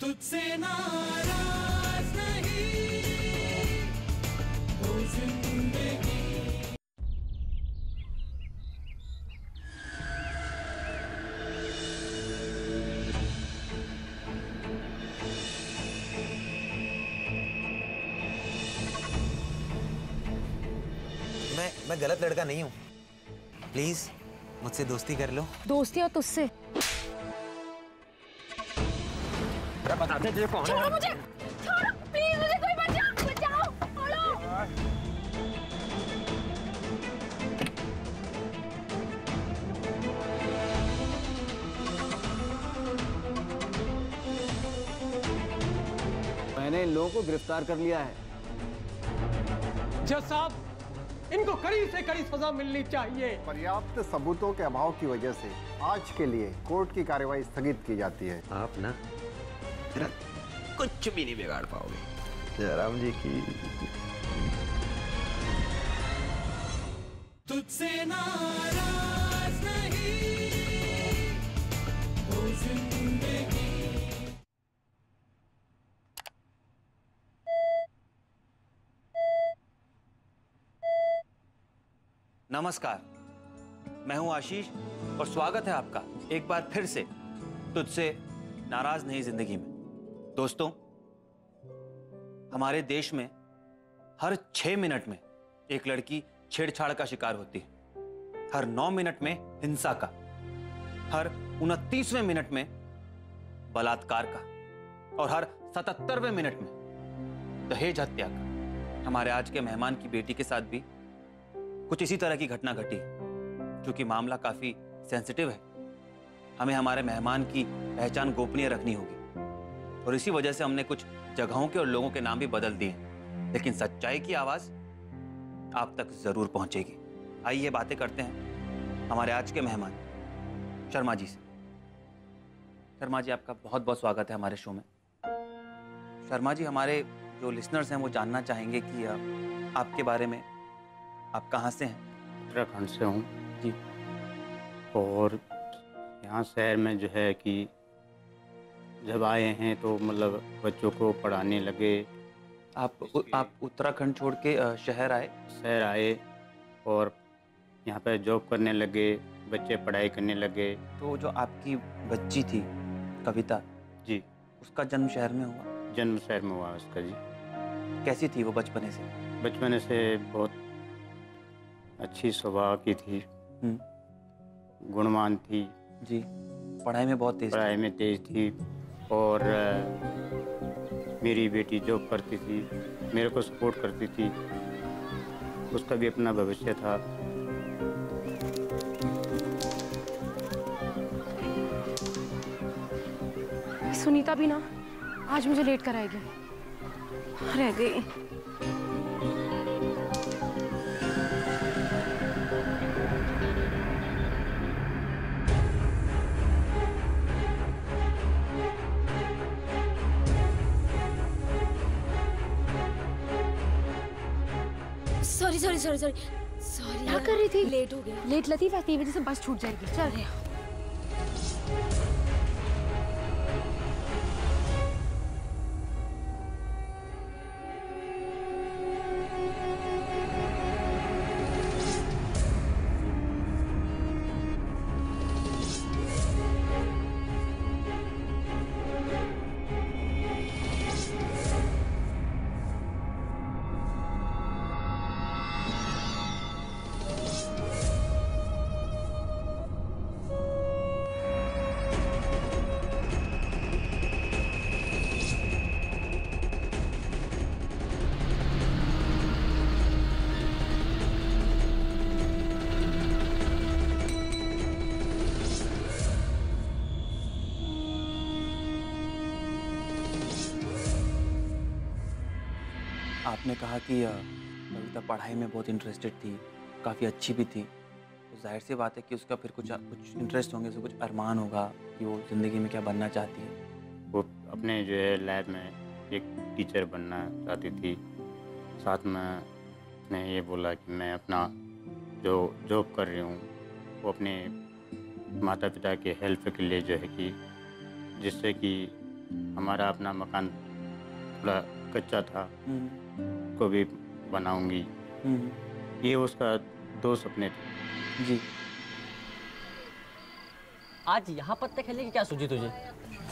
तुझसे नाराज नहीं हो जिंदगी। मैं गलत लड़का नहीं हूँ। प्लीज मुझसे दोस्ती कर लो। दोस्ती और तुझसे? बता दे तुझे कौन है? छोड़ो मुझे, छोड़ो प्लीज, मुझे कोई बचाओ, बचाओ, छोड़ो। मैंने इन लोगों को गिरफ्तार कर लिया है। जज साहब, इनको कड़ी से कड़ी सजा मिलनी चाहिए। पर्याप्त सबूतों के अभाव की वजह से आज के लिए कोर्ट की कार्यवाही स्थगित की जाती है। आप ना कुछ भी नहीं बिगाड़ पाओगे। जयराम जी की तुझसे नाराज नहीं हो जिंदगी। नमस्कार, मैं हूं आशीष और स्वागत है आपका एक बार फिर से तुझसे नाराज नहीं जिंदगी में। दोस्तों, हमारे देश में हर 6 मिनट में एक लड़की छेड़छाड़ का शिकार होती है, हर 9 मिनट में हिंसा का, हर 29वें मिनट में बलात्कार का और हर 77वें मिनट में दहेज हत्या का। हमारे आज के मेहमान की बेटी के साथ भी कुछ इसी तरह की घटना घटी। क्योंकि मामला काफी सेंसिटिव है, हमें हमारे मेहमान की पहचान गोपनीय रखनी होगी और इसी वजह से हमने कुछ जगहों के और लोगों के नाम भी बदल दिए, लेकिन सच्चाई की आवाज आप तक जरूर पहुंचेगी। आइए बातें करते हैं हमारे आज के मेहमान शर्मा जी से। शर्मा जी, आपका बहुत बहुत स्वागत है हमारे शो में। शर्मा जी, हमारे जो लिसनर्स हैं वो जानना चाहेंगे कि आपके बारे में, आप कहाँ से हैं? उत्तराखंड से हूँ जी। और यहाँ शहर में जो है कि जब आए हैं तो मतलब बच्चों को पढ़ाने लगे। आप उत्तराखंड छोड़ के शहर आए और यहाँ पे जॉब करने लगे, बच्चे पढ़ाई करने लगे। तो जो आपकी बच्ची थी कविता जी, उसका जन्म शहर में हुआ? जन्म शहर में हुआ उसका जी। कैसी थी वो बचपने से? बचपन से बहुत अच्छी स्वभाव की थी, गुणवान थी जी। पढ़ाई में बहुत तेज? पढ़ाई में तेज थी और मेरी बेटी जॉब करती थी, मेरे को सपोर्ट करती थी, उसका भी अपना भविष्य था। सुनीता भी ना आज मुझे लेट कराएगी, रह गई। सॉरी क्या कर रही थी? लेट हो गया। लेट लतीफ़ा, की वजह से बस छूट जाएगी। चल रहे आपने कहा कि कविता पढ़ाई में बहुत इंटरेस्टेड थी, काफ़ी अच्छी भी थी, तो जाहिर सी बात है कि उसका फिर कुछ इंटरेस्ट होंगे, उसको कुछ अरमान होगा कि वो ज़िंदगी में क्या बनना चाहती है। वो अपने जो है लाइफ में एक टीचर बनना चाहती थी। साथ में उसने ये बोला कि मैं अपना जो जॉब कर रही हूँ वो अपने माता पिता के हेल्प के लिए जो है कि जिससे कि हमारा अपना मकान थोड़ा कच्चा था, को भी बनाऊंगी। ये उसका 2 सपने थे। जी। आज यहाँ पत्ते खेलने की क्या सूझी तुझे?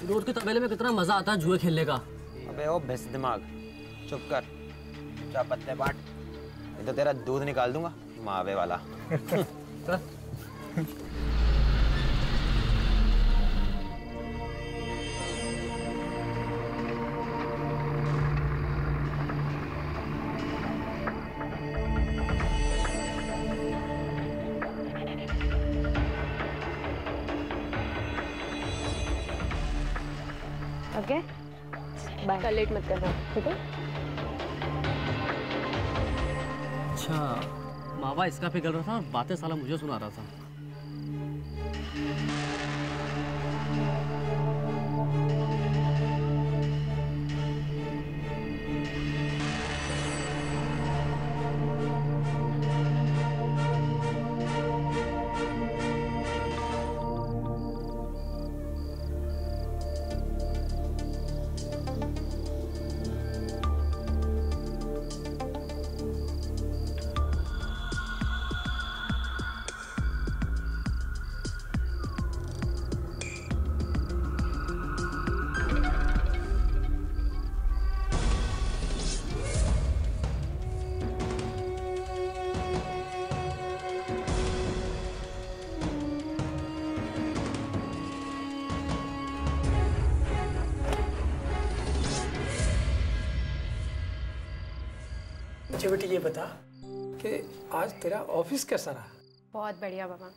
रोड के तबेले में कितना मजा आता है जुए खेलने का। अबे ओ भैंस दिमाग, चुप कर, जा पत्ते बांट, नहीं तो तेरा दूध निकाल दूंगा मावे वाला। ओके बाय, कल लेट मत करना, ठीक है? अच्छा, मावा इसका पिघल रहा था और बातें साला मुझे सुना रहा था। मुझे बेटी ये बता कि आज तेरा ऑफिस कैसा रहा? बहुत बढ़िया बाबा।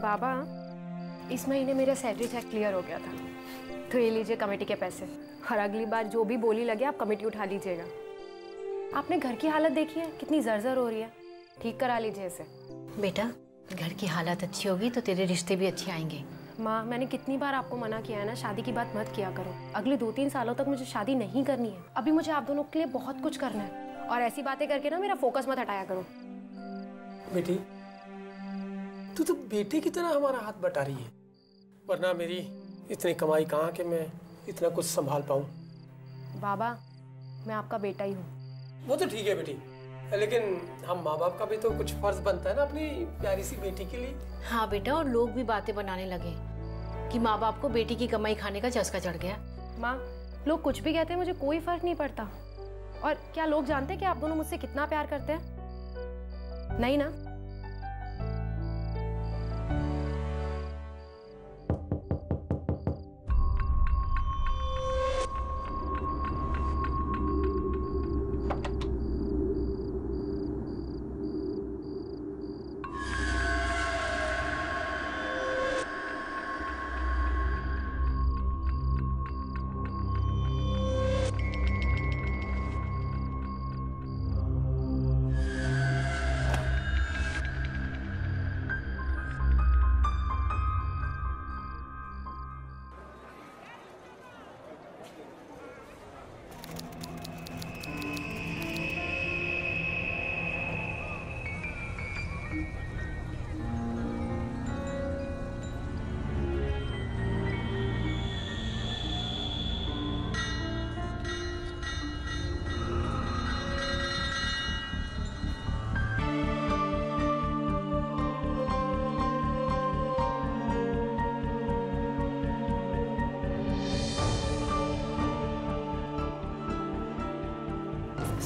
बाबा, इस महीने मेरा सैलरी चेक क्लियर हो गया था, तो ये लीजिए कमेटी के पैसे, और अगली बार जो भी बोली लगे आप कमेटी उठा लीजिएगा। आपने घर की हालत देखी है, कितनी जर्जर हो रही है, ठीक करा लीजिए इसे। बेटा, घर की हालत अच्छी होगी तो तेरे रिश्ते भी अच्छे आएंगे। माँ, मैंने कितनी बार आपको मना किया है ना, शादी की बात मत किया करो। अगले 2-3 सालों तक मुझे शादी नहीं करनी है। अभी मुझे आप दोनों के लिए बहुत कुछ करना है, और ऐसी बातें करके ना मेरा फोकस मत हटाया करो। बेटी, तू तो बेटे की तरह हमारा हाथ बटा रही है, वरना मेरी इतनी कमाई कहाँ कि मैं इतना कुछ संभाल पाऊँ। बाबा, मैं आपका बेटा ही हूँ। वो तो ठीक है बेटी, लेकिन हम माँ बाप का भी तो कुछ फर्ज बनता है ना अपनी प्यारी सी बेटी के लिए। हाँ बेटा, और लोग भी बातें बनाने लगे कि माँ बाप को बेटी की कमाई खाने का चस्का चढ़ गया। माँ, लोग कुछ भी कहते हैं, मुझे कोई फर्क नहीं पड़ता। और क्या लोग जानते हैं कि आप दोनों मुझसे कितना प्यार करते हैं? नहीं ना?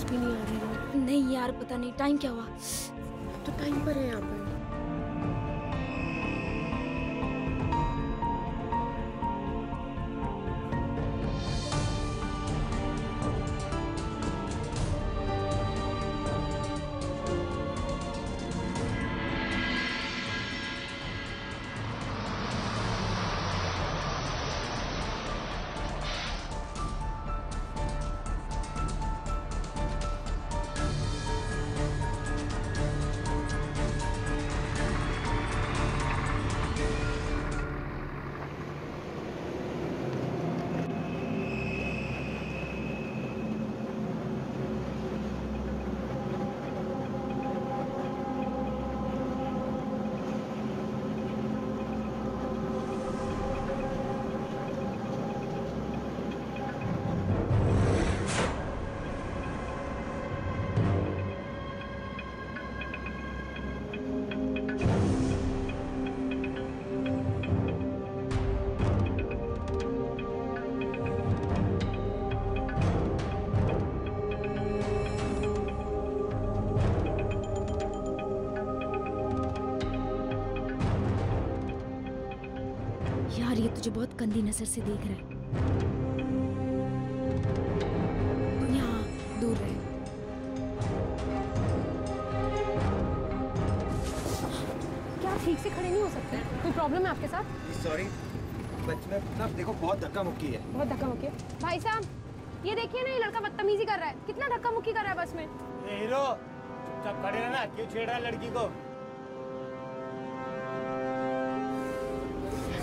भी नहीं आ रही। नहीं यार, पता नहीं टाइम क्या हुआ। तो टाइम पर है यहाँ पर। मुझे बहुत गंदी नजर से देख रहा है। तुम यहाँ दूर रहे। क्या आप ठीक से खड़े नहीं हो सकते? कोई प्रॉब्लम है आपके साथ? सॉरी, बच में ना देखो बहुत धक्का मुक्की है। बहुत धक्का मुक्की है भाई साहब। ये देखिए ना, ये लड़का बदतमीजी कर रहा है। कितना धक्का मुक्की कर रहा है बस में। हीरो चुपचाप खड़े रहना, क्यों छेड़ रहा है लड़की को?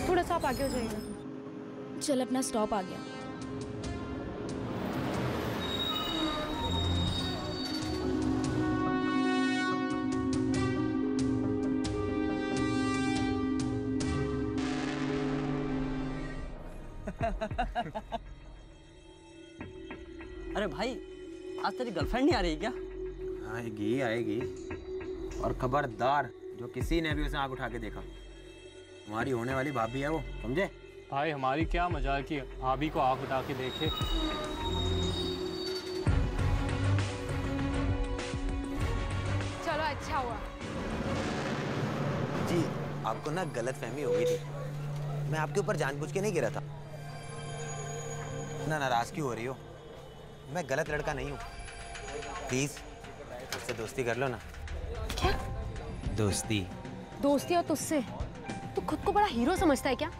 थोड़ा सा आप आगे हो जाइएगा। चल, अपना स्टॉप आ गया। अरे भाई, आज तेरी गर्लफ्रेंड नहीं आ रही क्या? आएगी आएगी, और खबरदार जो किसी ने भी उसे आंख उठा के देखा, हमारी होने वाली भाभी है वो, समझे? भाई हमारी क्या मजाल की भाभी को आंख उठा के देखे। चलो अच्छा हुआ। जी आपको ना गलतफहमी हो गई थी, मैं आपके ऊपर जानबूझ के नहीं गिरा था। ना नाराज क्यों हो रही हो? मैं गलत लड़का नहीं हूँ। प्लीज मुझसे दोस्ती कर लो ना। क्या दोस्ती? दोस्ती और तुझसे? तू खुद को बड़ा हीरो समझता है क्या?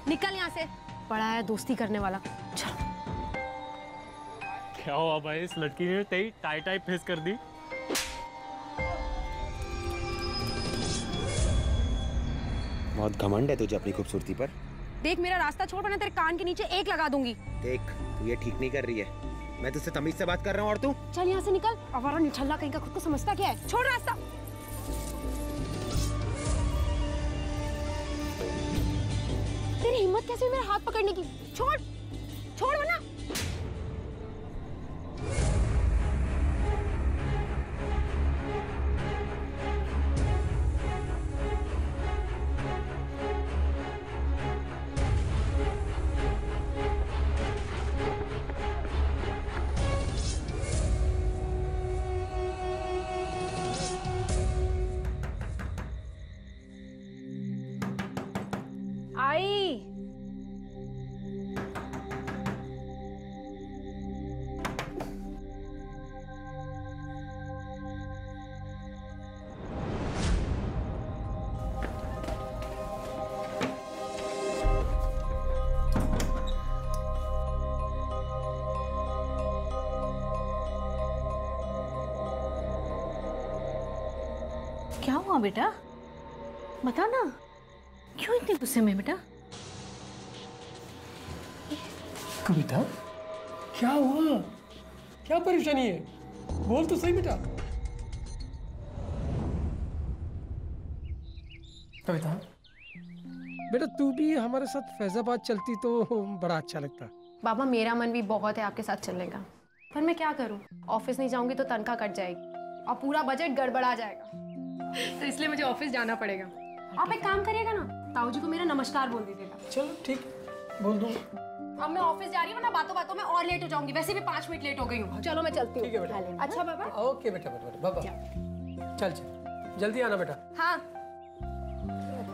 निकल यहाँ से, बड़ा है दोस्ती करने वाला। चलो। क्या हुआ भाई, इस लड़की ने तेरी टाई टाई फेस कर दी। बहुत घमंड है तुझे अपनी खूबसूरती पर। देख मेरा रास्ता छोड़, वरना तेरे कान के नीचे एक लगा दूंगी। देख तू ये ठीक नहीं कर रही है, मैं तुझसे तमीज से बात कर रहा हूँ और तू। चल यहाँ से निकल, आवारा निठल्ला कहीं का, खुद को समझता क्या है? छोड़ रास्ता। तेरी हिम्मत कैसे हुई मेरा हाथ पकड़ने की? छोड़ छोड़ वरना। आई क्या हुआ बेटा? बता ना, क्यों इतने गुस्से में बेटा? कविता, क्या हुआ? क्या परेशानी है? बोल तो सही बेटा। कविता बेटा, तू भी हमारे साथ फैजाबाद चलती तो बड़ा अच्छा लगता। बाबा मेरा मन भी बहुत है आपके साथ चलने का, पर मैं क्या करूं? ऑफिस नहीं जाऊंगी तो तनख्वाह कट जाएगी और पूरा बजट गड़बड़ा जाएगा, तो इसलिए मुझे ऑफिस जाना पड़ेगा। आप एक काम करिएगा ना, ताऊ जी को मेरा नमस्कार बोल दीजिएगा। चलो ठीक, बोल दूँ। अब मैं ऑफिस जा रही हूँ ना, बातों बातों में और लेट हो जाऊंगी। वैसे भी 5 मिनट लेट हो गई हूँ। चलो मैं चलती हूँ। ठीक है बेटा। अच्छा बाबा। ओके बेटा, बेटा बाबा। चल चल, जल्दी आना बेटा। हाँ।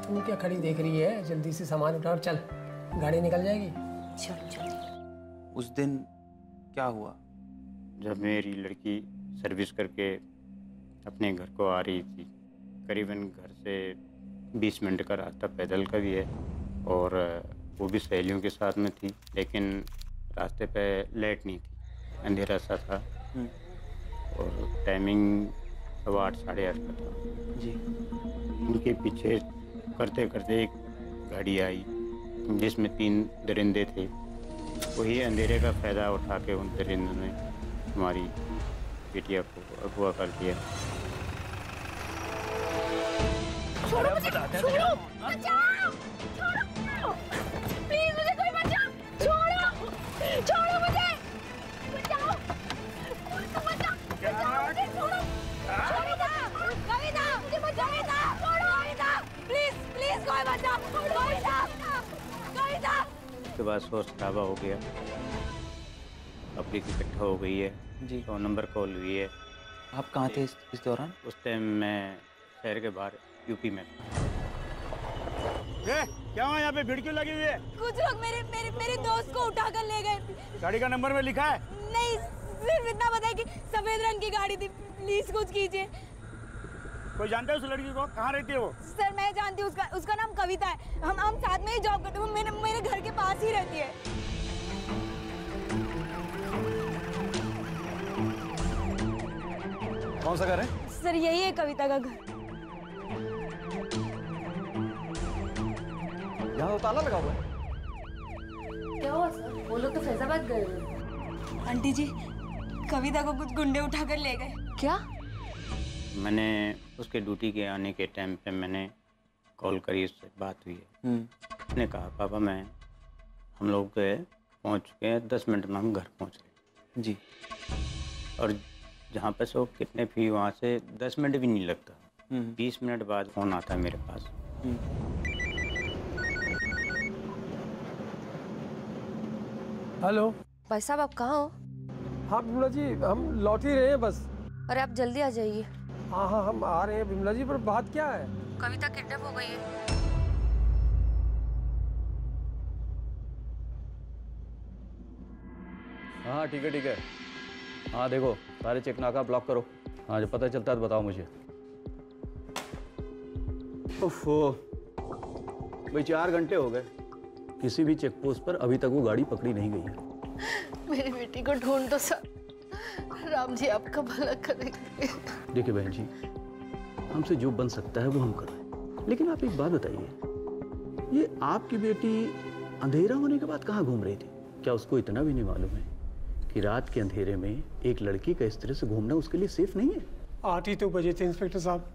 तू क्या खड़ी देख रही है? जल्दी से सामान उठा और चल, गाड़ी निकल जाएगी। चलो जल्दी। उस दिन क्या हुआ? जब मेरी लड़की सर्विस करके अपने घर को आ रही थी, करीबन घर से 20 मिनट का रास्ता पैदल का भी है, और वो भी सहेलियों के साथ में थी, लेकिन रास्ते पे लाइट नहीं थी, अंधेरा सा था, और टाइमिंग 8:30 साढ़े 8 का था जी। उनके पीछे करते करते एक गाड़ी आई जिसमें 3 दरिंदे थे। वही अंधेरे का फ़ायदा उठा के उन दरिंदों ने हमारी बेटिया को अगवा कर दिया। छोड़ो मुझे, छोड़ो, बचाओ, छोड़ो, प्लीज मुझे कोई बचाओ, छोड़ो, छोड़ो मुझे, बचाओ, बचाओ, बचाओ मुझे, छोड़ो, कविता, कविता, मुझे बचाओ, छोड़ो कविता, प्लीज, प्लीज कोई बचाओ, कविता, कविता। उसके बाद शोर शराबा हो गया, पब्लिक इकट्ठा हो गई है जी। 100 नंबर कॉल हुई है। आप कहाँ थे इस दौरान? उस टाइम मैं शहर के बाहर यूपी में था। क्या हुआ यहाँ पे भीड़ क्यों लगी हुई है? कुछ लोग मेरे दोस्त को उठाकर ले गए। गाड़ी का नंबर में लिखा है? नहीं, सिर्फ इतना पता है कि सफेद रंग की गाड़ी थी। प्लीज कुछ कीजिए। कोई जानता है उस लड़की को? कहाँ रहती है वो? सर मैं जानती हूँ, उसका नाम कविता है। हम साथ में ही जॉब करते हैं। वो मेरे घर के पास ही रहती है। कौन सा घर है? सर यही है कविता का घर। यहाँ तो ताला लगा हुआ है। क्या हुआ सर? वो लोग तो फैजाबाद गए हुए। आंटी जी, कविता को कुछ गुंडे उठाकर ले गए। क्या? मैंने उसके ड्यूटी के आने के टाइम पे मैंने कॉल करी, उससे बात हुई है। उसने कहा पापा हम लोग पहुँच चुके हैं, 10 मिनट में हम घर पहुँच गए जी। और जहाँ पे सो किडनैप हुई वहाँ से 10 मिनट भी नहीं लगता, 20 मिनट बाद फ़ोन आता है मेरे पास। हेलो भाई साहब, आप कहाँ हो? हाँ बिमला जी, हम लौट ही रहे हैं बस। अरे आप जल्दी आ जाइए। हाँ हाँ हम आ रहे हैं बिमला जी, पर बात क्या है? कविता किडनैप हो गई है। हाँ ठीक है। हाँ देखो, सारे चेक नाका ब्लॉक करो। हाँ जब पता चलता है तो बताओ मुझे। ओफो, भाई 4 घंटे हो गए, किसी भी चेक पोस्ट पर अभी तक वो गाड़ी पकड़ी नहीं गई है। मेरी बेटी को ढूंढ दो सर, राम जी आपका भला करेंगे। देखिए बहन जी, हमसे जो बन सकता है वो हम कर रहे हैं, लेकिन आप एक बात बताइए, ये आपकी बेटी अंधेरा होने के बाद कहाँ घूम रही थी? क्या उसको इतना भी नहीं मालूम है कि रात के अंधेरे में एक लड़की का इस तरह से घूमना उसके लिए सेफ नहीं है? 8 ही तो बजे थे इंस्पेक्टर साहब,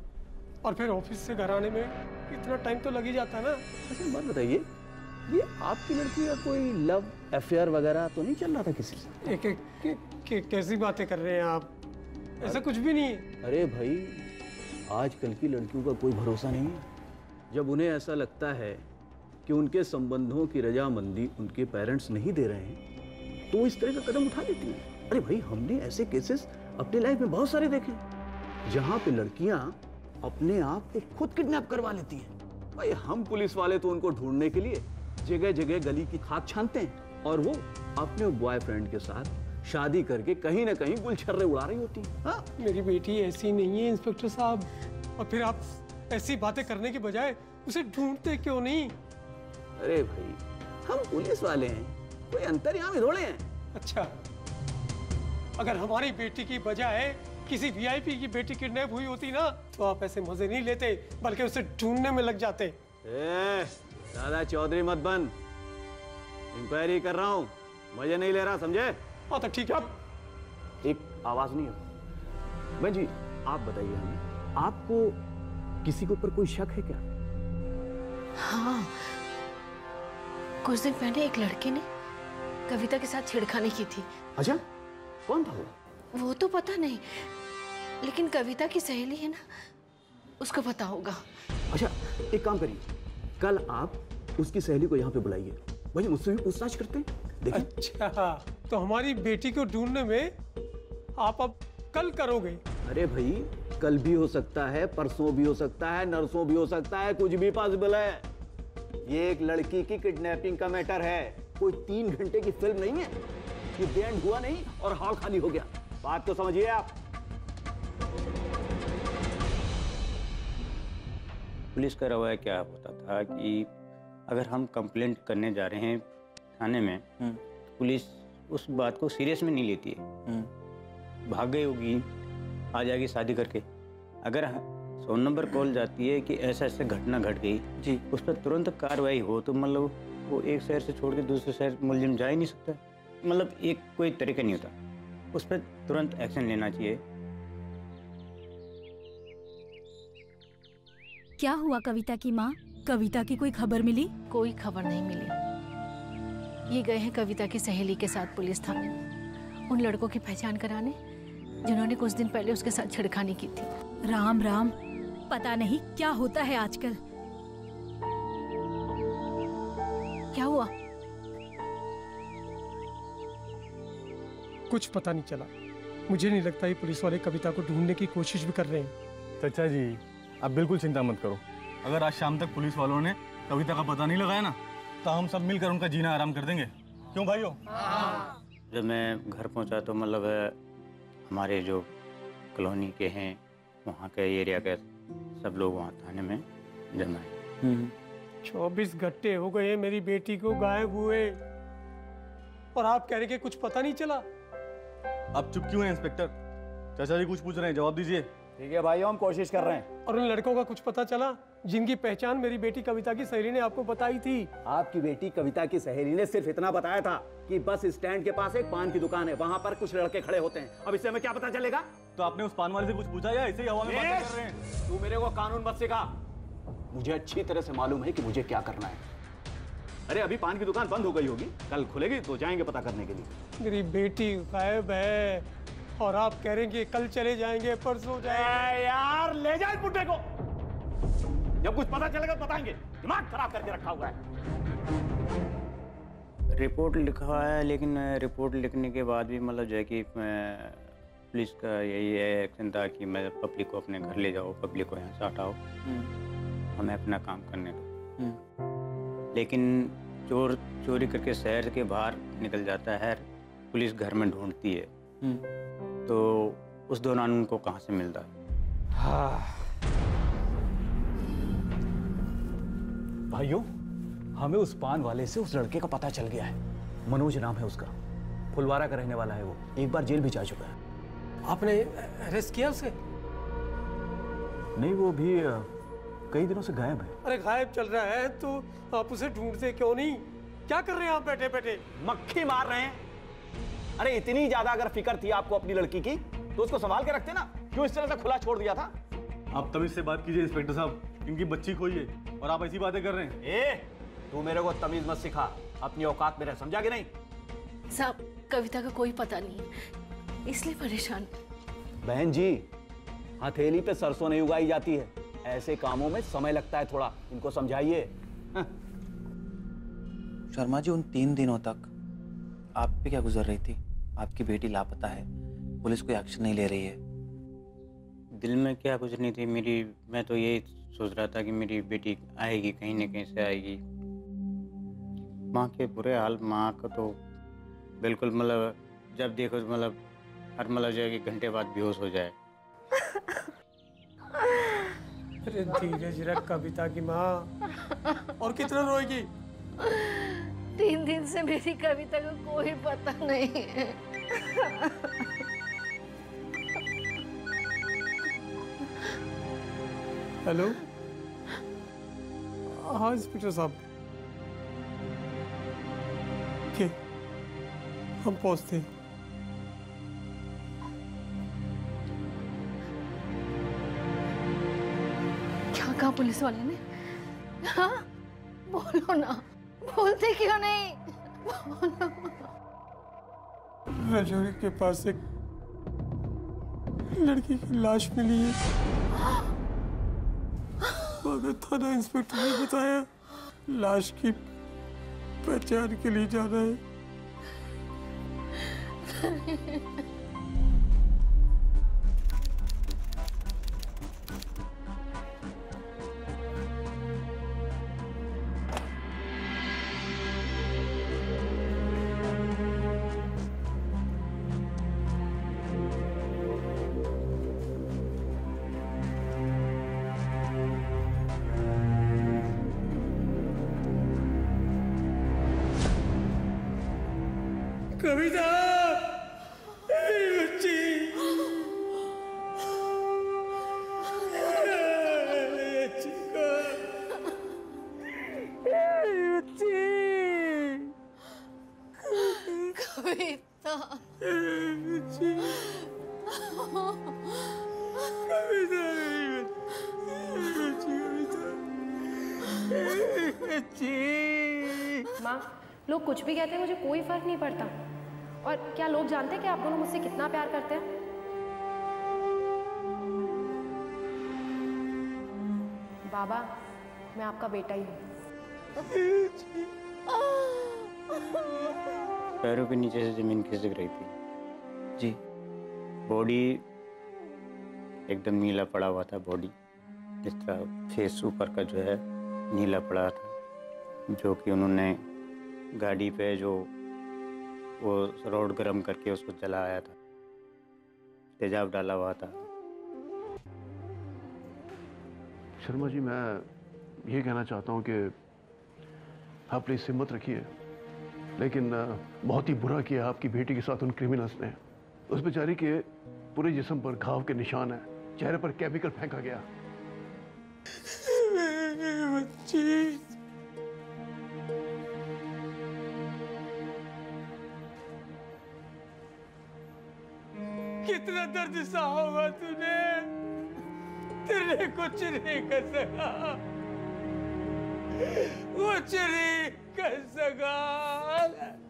और फिर ऑफिस से घर आने में इतना टाइम तो लग ही जाता है ना। अच्छा बात बताइए, ये आपकी लड़की का कोई लव अफेयर वगैरह तो नहीं चल रहा था किसी से? कैसी बातें कर रहे हैं आप? ऐसा कुछ भी नहीं है। अरे भाई, आजकल की लड़कियों का कोई भरोसा नहीं है। जब उन्हें ऐसा लगता है कि उनके संबंधों की रजामंदी उनके पेरेंट्स नहीं दे रहे हैं, तो इस तरह का कदम उठा लेती हैं। अरे भाई, हमने ऐसे केसेस अपनी लाइफ में बहुत सारे देखे, जहाँ पे लड़कियाँ अपने आप को खुद किडनैप करवा लेती हैं। भाई हम पुलिस वाले तो उनको ढूंढने के लिए जगह जगह गली की खाक छानते हैं, और वो अपने बॉयफ्रेंड के साथ शादी करके कहीं ना कहीं गुलछर्रे उड़ा रही होती है। हाँ? मेरी बेटी ऐसी नहीं है इंस्पेक्टर साहब, और फिर आप ऐसी बातें करने की बजाय उसे ढूंढते क्यों नहीं? अरे भाई, हम पुलिस वाले हैं, कोई अंतर्यामी थोड़े हैं। अच्छा, अगर हमारी बेटी की बजाय किसी वीआईपी की बेटी किडनैप हुई होती ना, तो आप ऐसे मजे नहीं लेते, बल्कि उसे ढूंढने में लग जाते। दादा चौधरी मत बन, इंक्वायरी कर रहा हूँ, मजे नहीं ले रहा, समझे? हाँ तो ठीक है। एक आवाज नहीं है। बहन जी आप बताइए हमें, आपको किसी के ऊपर कोई शक है क्या? हाँ, कुछ दिन पहले एक लड़के ने कविता के साथ छेड़खानी की थी। अच्छा, कौन था वो? वो तो पता नहीं, लेकिन कविता की सहेली है ना, उसको पता होगा। अच्छा एक काम करिए, कल आप उसकी सहेली को यहाँ पे बुलाइए, वही मुझसे भी पूछताछ करते हैं। देखिए। अच्छा, तो हमारी बेटी को ढूंढने में आप अब कल करोगे? अरे भाई, कल भी हो सकता है, परसों भी हो सकता है, नरसों भी हो सकता है, कुछ भी पॉसिबल है। ये एक लड़की की किडनैपिंग का मैटर है, कोई 3 घंटे की फिल्म नहीं है। ये बैंड हुआ नहीं और हॉल खाली हो गया, बात तो समझिए आप। पुलिस का रवैया क्या होता था कि अगर हम कंप्लेंट करने जा रहे हैं थाने में, पुलिस उस बात को सीरियस में नहीं लेती है। भाग गई होगी, आ जाएगी शादी करके। अगर 100 नंबर कॉल जाती है कि ऐसा ऐसा घटना घट गई जी, उस पर तुरंत कार्रवाई हो, तो मतलब वो एक शहर से छोड़ के दूसरे शहर मुलजिम जा ही नहीं सकता। मतलब एक कोई तरीका नहीं होता, उस पर तुरंत एक्शन लेना चाहिए। क्या हुआ कविता की माँ? कविता की कोई खबर मिली? कोई खबर नहीं मिली। ये गए हैं कविता की सहेली के साथ पुलिस थाने, उन लड़कों की पहचान कराने जिन्होंने कुछ दिन पहले उसके साथ छेड़खानी की थी। राम राम, पता नहीं क्या होता है आजकल। क्या हुआ? कुछ पता नहीं चला। मुझे नहीं लगता ये पुलिस वाले कविता को ढूंढने की कोशिश भी कर रहे हैं। चाचा जी, आप बिल्कुल चिंता मत करो। अगर आज शाम तक पुलिस वालों ने कविता का पता नहीं लगाया ना तो हम सब मिलकर उनका जीना आराम कर देंगे। क्यों भाइयों? जब मैं घर पहुंचा तो मतलब हमारे जो कॉलोनी के हैं वहाँ के एरिया के सब लोग वहाँ थाने में जमा है। 24 घंटे हो गए मेरी बेटी को गायब हुए और आप कह रहे कि कुछ पता नहीं चला। आप चुप क्यों हैं इंस्पेक्टर? चाचा जी कुछ पूछ रहे हैं, जवाब दीजिए। ठीक है भाई, हम कोशिश कर रहे हैं। और उन लड़कों का कुछ पता चला जिनकी पहचान मेरी बेटी कविता की सहेली ने आपको बताई थी? आपकी बेटी कविता की सहेली ने सिर्फ इतना बताया था कि बस स्टैंड के पास एक पान की दुकान है, वहाँ पर कुछ लड़के खड़े होते हैं। अब इससे हमें क्या पता चलेगा? तो आपने उस पान वाले से कुछ पूछा या ऐसे ही हवा में बातें कर रहे हैं? तू मेरे को कानून मत सिखा। मुझे अच्छी तरह से मालूम है कि मुझे क्या करना है। अरे अभी पान की दुकान बंद हो गई होगी, कल खुलेगी तो जाएंगे पता करने के लिए। मेरी बेटी गायब है और आप कह रहे हैं कि कल चले जाएंगे, परसों जाएंगे। यार ले जाए बुड्ढे को, जब कुछ पता चलेगा बताएंगे। दिमाग खराब करके रखा हुआ है। रिपोर्ट लिखा है, लेकिन रिपोर्ट लिखने के बाद भी मतलब जो है कि पुलिस का यही एक्शन था कि मैं पब्लिक को अपने घर ले जाओ, पब्लिक को यहाँ से हटाओ, हमें अपना काम करने दो। लेकिन चोर चोरी करके शहर के बाहर निकल जाता है, पुलिस घर में ढूंढती है, तो उस दौरान उनको कहाँ से मिलता है? हाँ भाइयों, हमें उस पान वाले से उस लड़के का पता चल गया है। मनोज नाम है उसका, फुलवारा का रहने वाला है वो, एक बार जेल भी जा चुका है। आपने अरेस्ट किया उसे? नहीं, वो भी कई दिनों से गायब है। अरे गायब चल रहा है तो आप उसे ढूंढते क्यों नहीं? क्या कर रहे हैं आप बैठे बैठे? मक्खी मार रहे हैं। अरे इतनी ज्यादा अगर फिक्र थी आपको अपनी लड़की की तो उसको संभाल के रखते ना, क्यों इस तरह से खुला छोड़ दिया था? आप तमीज से बात कीजिए इंस्पेक्टर साहब, इनकी बच्ची खोई है और आप ऐसी बातें कर रहे हैं। तू मेरे को तमीज मत सिखा, अपनी औकात में रह, समझा कि नहीं? साहब, कविता का कोई पता नहीं है, इसलिए परेशान। बहन जी, हथेली पे सरसों नहीं उगाई जाती है, ऐसे कामों में समय लगता है थोड़ा, इनको समझाइए। शर्मा जी, उन 3 दिनों तक आप पे क्या गुजर रही थी? आपकी बेटी लापता है, पुलिस कोई एक्शन नहीं ले रही है। दिल में क्या कुछ नहीं थी मेरी, मैं तो यही सोच रहा था कि मेरी बेटी आएगी, कहीं न कहीं से आएगी। माँ के बुरे हाल, माँ को तो बिल्कुल मतलब जब देखो मतलब हर मतलब जो है कि घंटे बाद बेहोश हो जाए। अरे धीरज रख कविता की माँ, और कितना रोएगी? 3 दिन से मेरी कविता का कोई पता नहीं है। हेलो, हाँ इंस्पेक्टर साहब, ठीक, हम पहुंचते हैं। क्या कहा पुलिस वाले ने? हाँ बोलो ना, बोलते क्यों नहीं? बोलो। रजौरी के पास एक लड़की की लाश मिली है, मगर थाना इंस्पेक्टर ने बताया लाश की पहचान के लिए जाना है। कविता, बच्ची, कविता, माँ, लोग कुछ भी कहते हैं, मुझे कोई फर्क नहीं पड़ता। और क्या लोग जानते हैं कि आप दोनों मुझसे कितना प्यार करते हैं? बाबा, मैं आपका बेटा ही हूँ। पैरों के नीचे से जमीन खिसक रही थी जी। बॉडी एकदम नीला पड़ा हुआ था, बॉडी इस तरह फेस ऊपर का जो है नीला पड़ा था। जो कि उन्होंने गाड़ी पे जो वो रोड गर्म करके उसको जलाया था, तेजाब डाला हुआ था। शर्मा जी, मैं ये कहना चाहता हूँ कि आप प्लीज हिम्मत रखिए, लेकिन बहुत ही बुरा किया आपकी बेटी के साथ उन क्रिमिनल्स ने। उस बेचारी के पूरे जिस्म पर घाव के निशान है, चेहरे पर केमिकल फेंका गया। बच्ची कितना दर्द सहा होगा तूने, तेरे कुछ नहीं कर सका, कुछ नहीं कर सका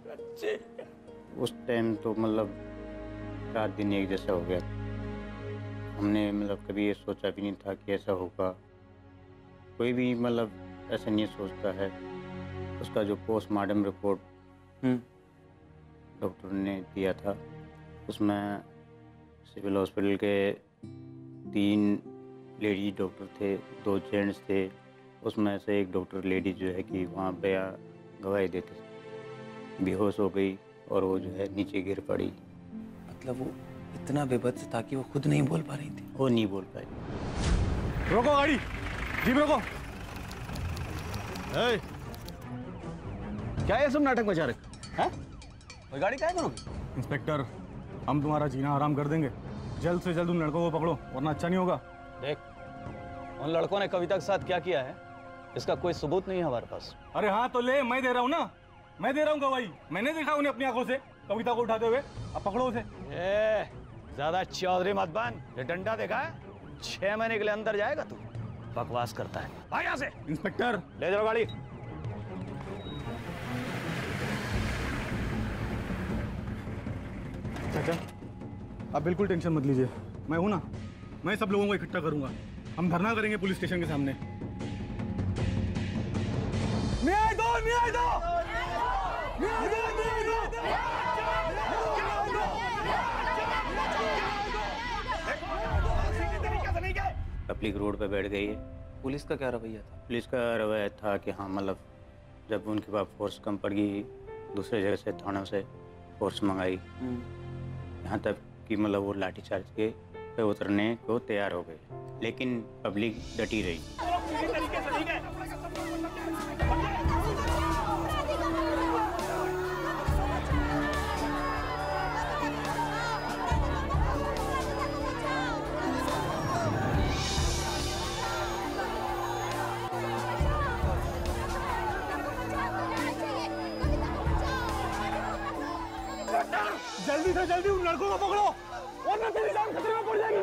बच्चे। उस टाइम तो मतलब रात दिन एक जैसा हो गया। हमने मतलब कभी ये सोचा भी नहीं था कि ऐसा होगा। कोई भी मतलब ऐसा नहीं सोचता है। उसका जो पोस्टमार्टम रिपोर्ट डॉक्टर ने दिया था, उसमें सिविल हॉस्पिटल के 3 लेडी डॉक्टर थे, 2 जेंट्स थे। उसमें से एक डॉक्टर लेडी जो है कि वहाँ पे गवाही देते बेहोश हो गई और वो जो है नीचे गिर पड़ी। मतलब वो इतना बेबस था कि वो खुद नहीं बोल पा रही थी। वो नहीं बोल पाई। रोको गाड़ी, जीप रोको। क्या ये सब नाटक मचा रखा है? और गाड़ी क्या करोगे? इंस्पेक्टर, हम तुम्हारा जीना हराम कर देंगे। जल्द से जल्द उन लड़कों को पकड़ो, वरना अच्छा नहीं होगा। देख, उन लड़कों ने कविता के साथ क्या किया है, इसका कोई सबूत नहीं है हमारे पास। अरे हाँ तो ले, मैं दे रहा हूँ ना, मैं दे रहा हूँ गवाही। मैंने देखा उन्हें अपनी आंखों से कविता को उठाते हुए। अब पकड़ो उसे। ज्यादा चौधरी मत बन। ये डंडा देखा है? 6 महीने के लिए अंदर जाएगा तू। बकवास करता है। भाग यहाँ से। इंस्पेक्टर, ले जाओ गाड़ी। चाचा, आप बिल्कुल टेंशन मत लीजिए, मैं हूं ना। मैं सब लोगों को इकट्ठा करूंगा, हम धरना करेंगे पुलिस स्टेशन के सामने। न्याय दो, न्याय दो, न्याय दो, न्याय दो। पब्लिक रोड पे बैठ गई है। पुलिस का क्या रवैया था? पुलिस का रवैया था कि हाँ मतलब जब उनके पास फोर्स कम पड़ गई, दूसरे जगह से थानों से फोर्स मंगाई, यहाँ तक कि मतलब वो लाठीचार्ज के पे उतरने को तैयार हो गए, लेकिन पब्लिक डटी रही। जल्दी से जल्दी उन लड़कों को पकड़ो, वरना तेरी जान खतरे में पड़ जाएगी।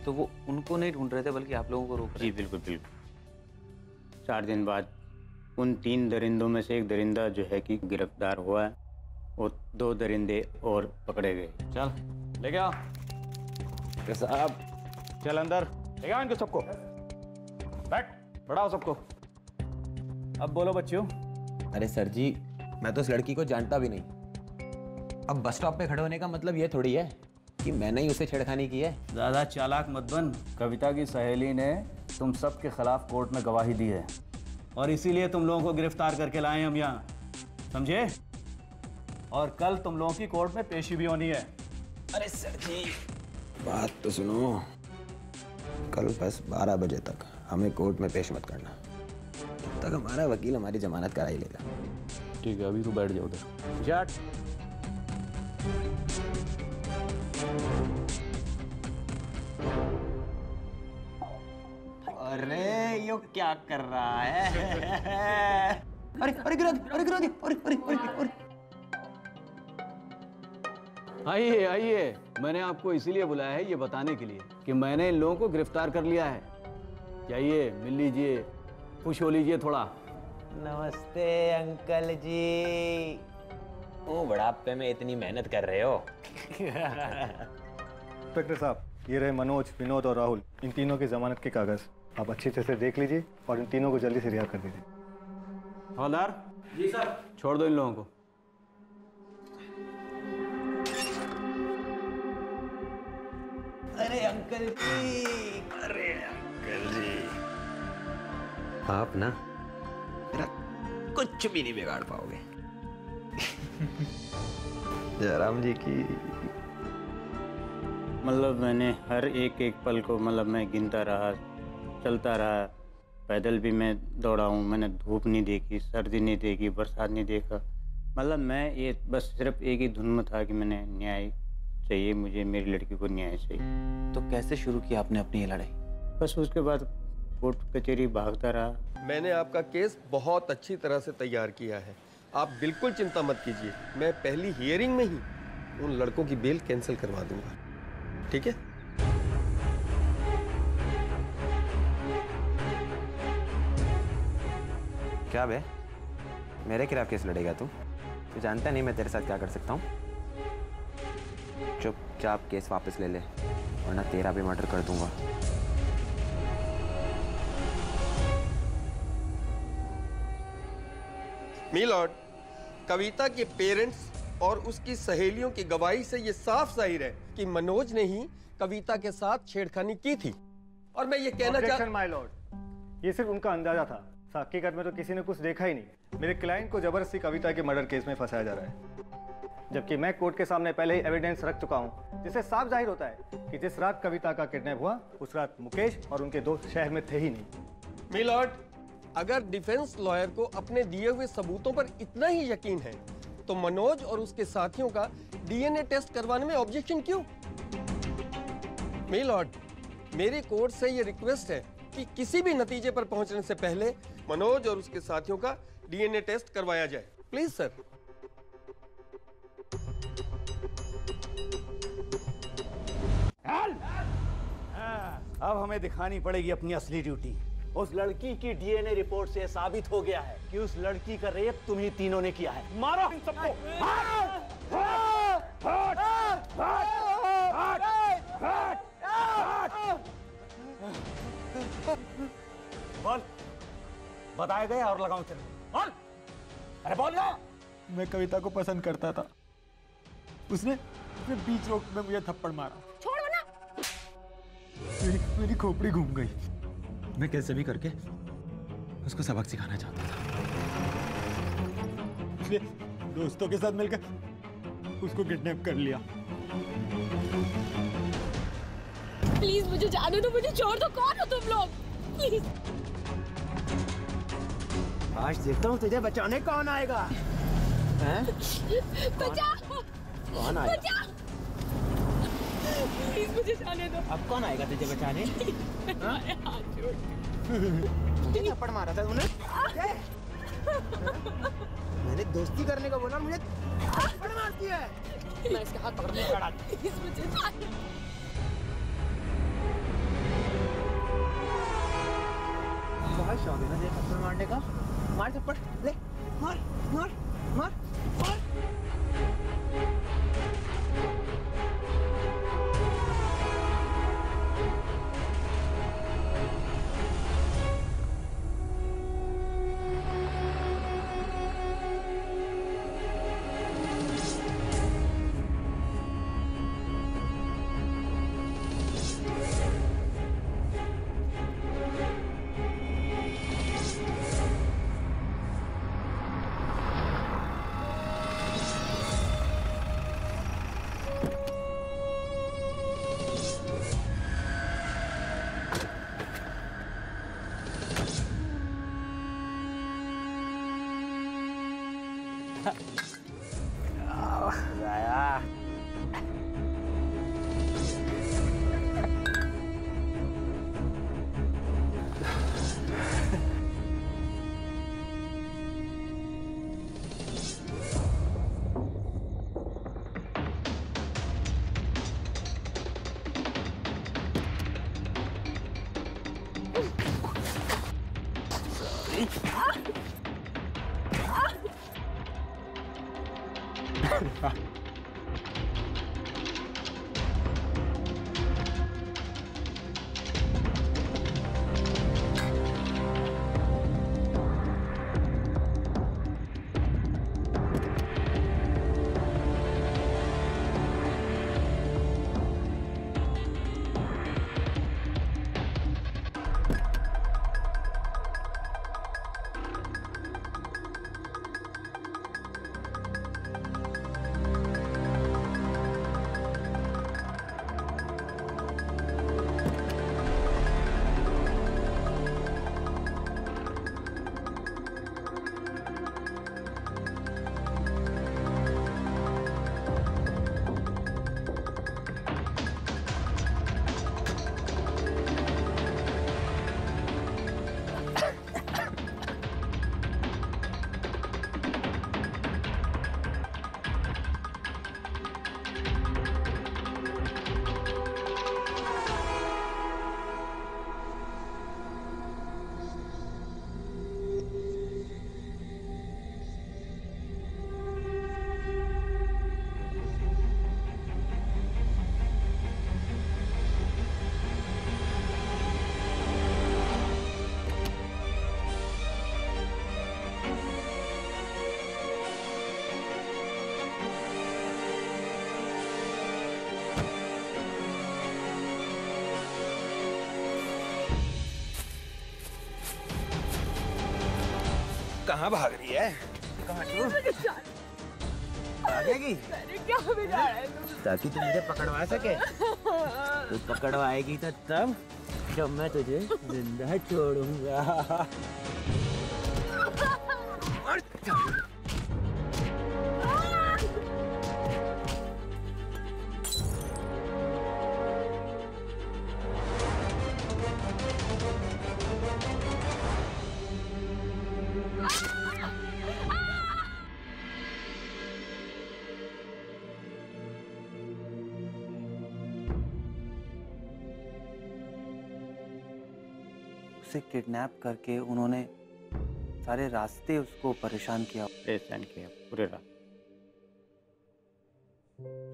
तो वो उनको नहीं ढूंढ रहे थे बल्कि आप लोगों को रोक रहे थे? जी बिल्कुल बिल्कुल। 4 दिन बाद उन 3 दरिंदों में से एक दरिंदा जो है कि गिरफ्तार हुआ है और 2 दरिंदे और पकड़े गए। चल लेके आ साहब, चल अंदर ले आओ इनको सबको। बैठ, बढ़ाओ सबको। अब बोलो बच्चियों। अरे सर जी, मैं तो उस लड़की को जानता भी नहीं। अब बस स्टॉप पे खड़े होने का मतलब ये थोड़ी है कि मैंने ही उसे छेड़खानी की है। ज़्यादा चालाक मत बन। कविता की सहेली ने तुम सब के खिलाफ कोर्ट में गवाही दी है और इसीलिए तुम लोगों को गिरफ्तार करके लाए हम यहाँ, समझे? और कल तुम लोगों की कोर्ट में पेशी भी होनी है। अरे सर जी, बात तो सुनो। कल बस 12 बजे तक हमें कोर्ट में पेश मत करना, तब तक हमारा वकील हमारी जमानत करा ही लेगा। ठीक है, अभी तो बैठ जाओ उधर। जाट। अरे यो क्या कर रहा है? अरे अरे गिरा दी, अरे गिरा दी, अरे अरे अरे अरे। आइए आइए, मैंने आपको इसीलिए बुलाया है ये बताने के लिए कि मैंने इन लोगों को गिरफ्तार कर लिया है। जाइए मिल लीजिए, खुश हो लीजिए थोड़ा। नमस्ते अंकल जी। ओ बुढ़ापे में इतनी मेहनत कर रहे हो। इंस्पेक्टर साहब, ये रहे मनोज, विनोद और राहुल, इन तीनों की जमानत के कागज। आप अच्छे से देख लीजिए और इन तीनों को जल्दी से रिहा कर दीजिए। हवलदार जी सर, छोड़ दो इन लोगों को। अरे अंकल जी, अरे अंकल जी, आप ना मेरा कुछ भी नहीं बिगाड़ पाओगे। जयराम जी की मतलब मैंने हर एक पल को मतलब मैं गिनता रहा, चलता रहा। पैदल भी मैं दौड़ा हूँ, मैंने धूप नहीं देखी, सर्दी नहीं देखी, बरसात नहीं देखा। मतलब मैं ये बस सिर्फ एक ही धुन में था कि मैंने न्याय चाहिए, मुझे मेरी लड़की को न्याय चाहिए। तो कैसे शुरू किया आपने अपनी ये लड़ाई? बस उसके बाद कोर्ट कचहरी भागता रहा। मैंने आपका केस बहुत अच्छी तरह से तैयार किया है, आप बिल्कुल चिंता मत कीजिए। मैं पहली हियरिंग में ही उन लड़कों की बेल कैंसिल करवा दूंगा, ठीक है? क्या बे, मेरे खिलाफ केस लड़ेगा तू? तू जानता नहीं मैं तेरे साथ क्या कर सकता हूँ। चुपचाप केस वापस ले ले, वरना तेरा भी मर्डर कर दूंगा। मीलॉर्ड, कविता के पेरेंट्स और उसकी सहेलियों की गवाही से ये साफ जाहिर है कि मनोज ने ही कविता के साथ छेड़खानी की थी। और मैं ये कहना चाहता माय लॉर्ड, ये सिर्फ उनका अंदाजा था। हकीकत में तो किसी ने कुछ देखा ही नहीं। मेरे क्लाइंट को जबरदस्ती कविता के मर्डर केस में फंसाया जा रहा है, जबकि मैं कोर्ट के सामने पहले ही एविडेंस रख चुका हूं, जिससे साफ जाहिर होता है कि जिस रात कविता का किडनैप हुआ उस रात मुकेश और उनके दोस्त शहर में थे ही नहीं। मीलॉर्ड, अगर डिफेंस लॉयर को अपने दिए हुए सबूतों पर इतना ही यकीन है तो मनोज और उसके साथियों का डीएनए टेस्ट करवाने में ऑब्जेक्शन क्यों? मीलॉर्ड, मेरी कोर्ट से ये रिक्वेस्ट है कि किसी भी नतीजे पर पहुंचने से पहले मनोज और उसके साथियों का डीएनए टेस्ट करवाया जाए। Please sir. अब हमें दिखानी पड़ेगी अपनी असली ड्यूटी। उस लड़की की डीएनए रिपोर्ट से साबित हो गया है कि उस लड़की का रेप तुम ही तीनों ने किया है। मारो इन सबको। बोल, बताया गया और लगाओ चलो। बोल, अरे बोल ना। मैं कविता को पसंद करता था, उसने बीच रोक में मुझे थप्पड़ मारा। छोड़ो ना। मेरी खोपड़ी घूम गई। मैं कैसे भी करके उसको सबक सिखाना चाहता था, इसलिए दोस्तों के साथ मिलकर उसको किडनैप कर लिया। प्लीज मुझे जाने दो, मुझे छोड़ दो। कौन हो तुम लोग? प्लीज। आज देखता हूँ तुझे बचाने कौन आएगा। हैं? बचाओ। कौन आएगा? बचाओ। प्लीज मुझे जाने दो। अब कौन आएगा तुझे बचाने? हाथ छोड़। मुझे थप्पड़ मारा था तूने? मैंने दोस्ती करने को बोला, मुझे थप्पड़ मारती है। मैं इसके हाथ पकड़ने खड़ा। प्लीज मुझे जाने दो। बहुत शौक है ना तेरे थप्पड़ मारने का। मार थप्पड़, ले मार मार मार मार। कहाँ भाग रही है? भागेगी? क्या बिगाड़ा है तुम? ताकि तू मुझे पकड़वा सके। तू पकड़वाएगी तो तब जब मैं तुझे जिंदा छोड़ूंगा। उसे किडनैप करके उन्होंने सारे रास्ते उसको परेशान किया पूरे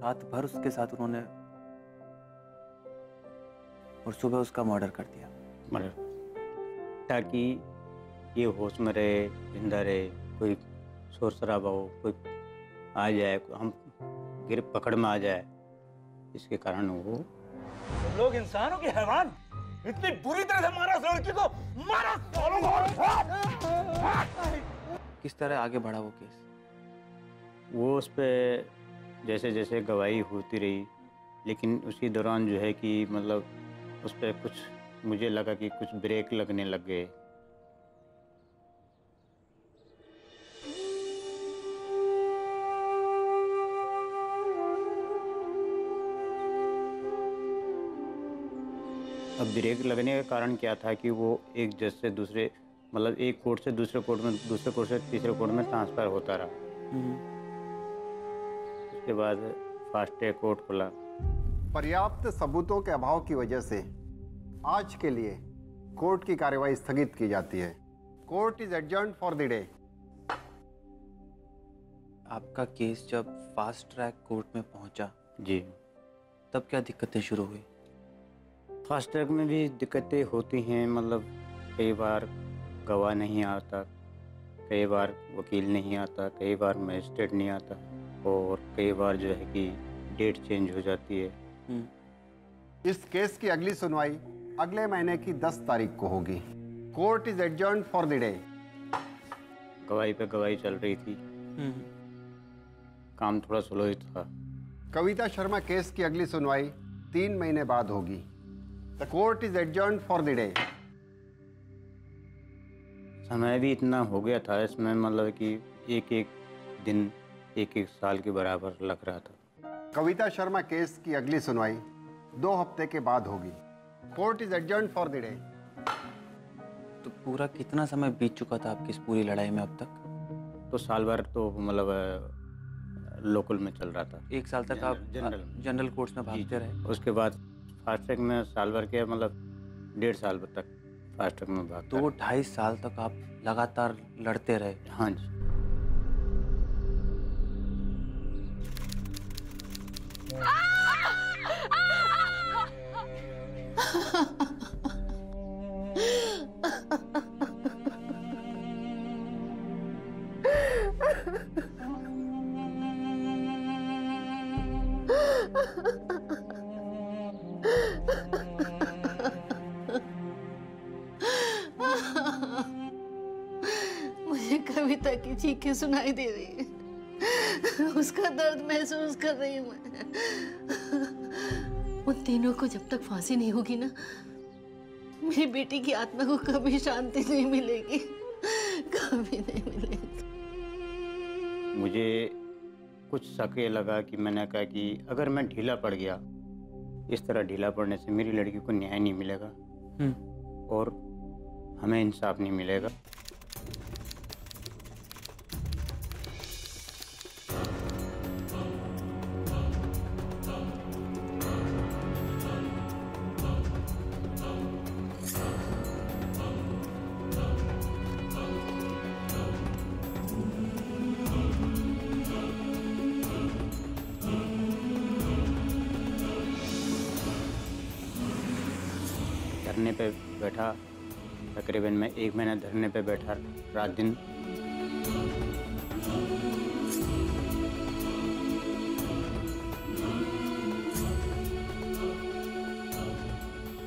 रात भर उसके साथ उन्होंने, और सुबह उसका मर्डर कर दिया। मर्डर ताकि ये होश में रहे, जिंदा रहे, कोई शोर शराबा हो, कोई आ जाए, हम पकड़ में आ जाए, इसके कारण वो। तुम लोग इंसान हो कि हैवान? इतनी बुरी तरह से मारा उस लड़की को, मारा। किस तरह आगे बढ़ा वो केस? वो उस पे जैसे जैसे गवाही होती रही, लेकिन उसी दौरान जो है कि मतलब उस पे कुछ मुझे लगा कि कुछ ब्रेक लगने लग गए। अब ब्रेक लगने का कारण क्या था कि वो एक जज से दूसरे, मतलब एक कोर्ट से दूसरे कोर्ट में, दूसरे कोर्ट से तीसरे कोर्ट में ट्रांसफर होता रहा। उसके बाद फास्ट ट्रैक कोर्ट खुला। पर्याप्त सबूतों के अभाव की वजह से आज के लिए कोर्ट की कार्यवाही स्थगित की जाती है। Court is adjourned for the day. आपका केस जब फास्ट ट्रैक कोर्ट में पहुंचा जी, तब क्या दिक्कतें शुरू हुई? फास्ट ट्रैक में भी दिक्कतें होती हैं, मतलब कई बार गवाह नहीं आता, कई बार वकील नहीं आता, कई बार मजिस्ट्रेट नहीं आता, और कई बार जो है कि डेट चेंज हो जाती है। इस केस की अगली सुनवाई अगले महीने की 10 तारीख को होगी। Court is adjourned for the day. गवाही पे गवाही चल रही थी, काम थोड़ा स्लो ही था। कविता शर्मा केस की अगली सुनवाई 3 महीने बाद होगी। The court is adjourned for the day. समय भी इतना हो गया था इसमें, मतलब कि एक एक दिन एक एक साल के बराबर लग रहा था। कविता शर्मा केस की अगली सुनवाई 2 हफ्ते के बाद होगी। Court is adjourned for the day. तो पूरा कितना समय बीत चुका था आपकी इस पूरी लड़ाई में अब तक? तो साल भर तो मतलब लोकल में चल रहा था। 1 साल तक आप जनरल कोर्ट्स में भागते रहे? उसके बाद फास्ट ट्रैक में साल भर के, मतलब 1.5 साल तक फास्ट ट्रैक में भाग। तो 2.5 साल तक आप लगातार लड़ते रहे? हाँ जी। मुझे कविता की चीखें सुनाई दे रही है, उसका दर्द महसूस कर रही हूँ मैं। उन तीनों को जब तक फांसी नहीं होगी ना, मेरी बेटी की आत्मा को कभी शांति नहीं मिलेगी, कभी नहीं मिलेगी। मुझे कुछ शक ये लगा कि मैंने कहा कि अगर मैं ढीला पड़ गया, इस तरह ढीला पड़ने से मेरी लड़की को न्याय नहीं मिलेगा और हमें इंसाफ नहीं मिलेगा। धरने पे बैठा, तकरीबन मैं 1 महीना धरने पे बैठा, रात दिन।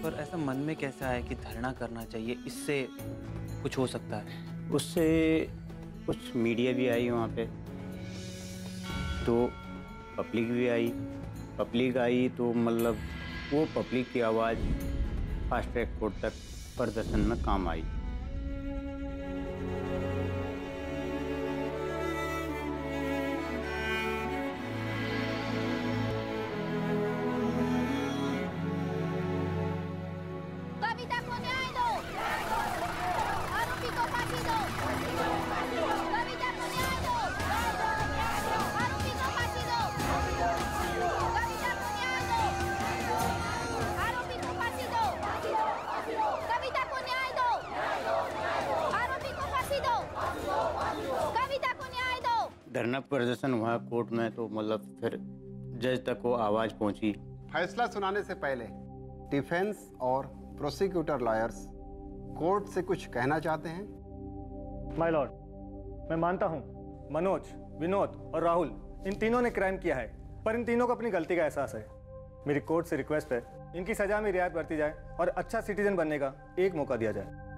पर ऐसा मन में कैसे आया कि धरना करना चाहिए, इससे कुछ हो सकता है? उससे कुछ मीडिया भी आई वहाँ पे, तो पब्लिक भी आई। पब्लिक आई तो मतलब वो पब्लिक की आवाज़ फास्ट ट्रैक कोर्ट तक प्रदर्शन में काम आई। कविता को न्याय दो, आरोपी को फांसी दो। कविता को न्याय दो, आरोपी को फांसी दो। कविता को न्याय दो, आरोपी को फांसी दो। कविता को न्याय दो, आरोपी को फांसी दो। कविता को न्याय दो। धरना प्रदर्शन हुआ कोर्ट में, तो मतलब फिर जज तक वो आवाज़ पहुंची। फैसला सुनाने से पहले डिफेंस और प्रोसिक्यूटर लॉयर्स कोर्ट से कुछ कहना चाहते हैं। माय लॉर्ड, मैं मानता हूं मनोज, विनोद और राहुल इन तीनों ने क्राइम किया है, पर इन तीनों को अपनी गलती का एहसास है। मेरी कोर्ट से रिक्वेस्ट है, इनकी सजा में रियायत बरती जाए और अच्छा सिटीजन बनने का एक मौका दिया जाए।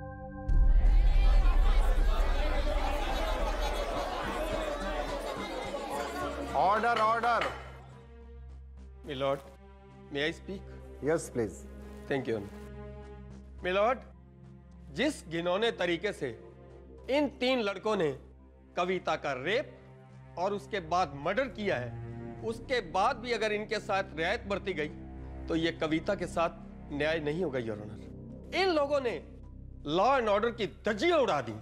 Order order. My lord, may I speak? Yes please. Thank you. My lord, जिस घिनौने तरीके से इन 3 लड़कों ने कविता का रेप और उसके बाद मर्डर किया है, उसके बाद भी अगर इनके साथ रियायत बरती गई तो ये कविता के साथ न्याय नहीं होगा योर ऑनर। इन लोगों ने लॉ एंड ऑर्डर की धज्जियां उड़ा दी।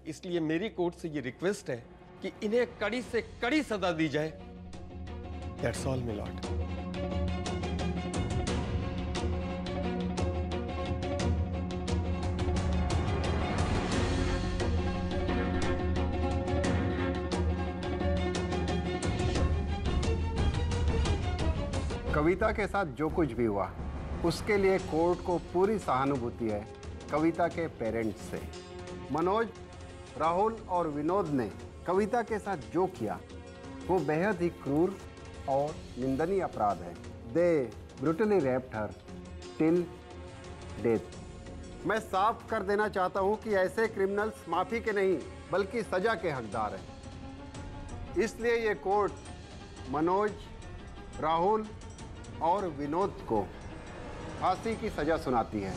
इसलिए मेरी कोर्ट से ये रिक्वेस्ट है कि इन्हें कड़ी से कड़ी सजा दी जाए। That's all my lord. Kavita के साथ जो कुछ भी हुआ उसके लिए कोर्ट को पूरी सहानुभूति है कविता के पेरेंट्स से। मनोज, राहुल और विनोद ने कविता के साथ जो किया वो बेहद ही क्रूर और निंदनीय अपराध है। दे ब्रूटली रेप्ड हर टिल डेथ। मैं साफ कर देना चाहता हूं कि ऐसे क्रिमिनल्स माफी के नहीं बल्कि सजा के हकदार हैं। इसलिए ये कोर्ट मनोज, राहुल और विनोद को फांसी की सजा सुनाती है।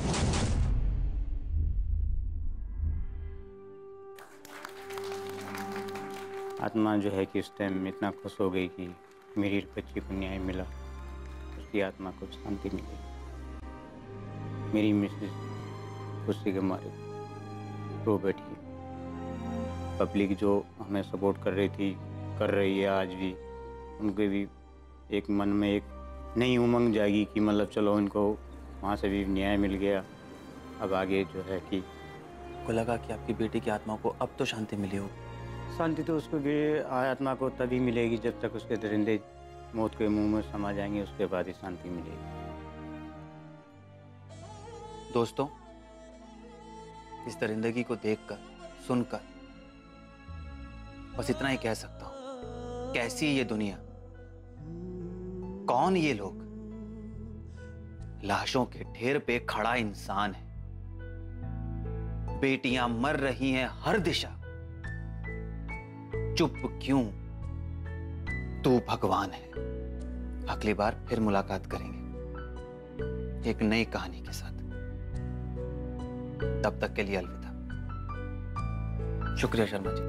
आत्मा जो है कि उस टाइम इतना खुश हो गई कि मेरी बच्ची को न्याय मिला, उसकी आत्मा को शांति मिली। मेरी मिसेज खुशी के मारे रो बैठी। पब्लिक जो हमें सपोर्ट कर रही थी, कर रही है आज भी, उनके भी एक मन में एक नई उमंग जाएगी कि मतलब चलो इनको वहाँ से भी न्याय मिल गया। अब आगे जो है कि को लगा कि आपकी बेटी की आत्मा को अब तो शांति मिली हो। शांति तो उसको आत्मा को तभी मिलेगी जब तक उसके दरिंदे मौत के मुंह में समा जाएंगे, उसके बाद ही शांति मिलेगी। दोस्तों, इस दरिंदगी को देखकर, सुनकर बस इतना ही कह सकता हूं, कैसी ये दुनिया, कौन ये लोग। लाशों के ढेर पे खड़ा इंसान है, बेटियां मर रही हैं हर दिशा, चुप क्यों? तू भगवान है। अगली बार फिर मुलाकात करेंगे एक नई कहानी के साथ। तब तक के लिए अलविदा। शुक्रिया शर्मा जी।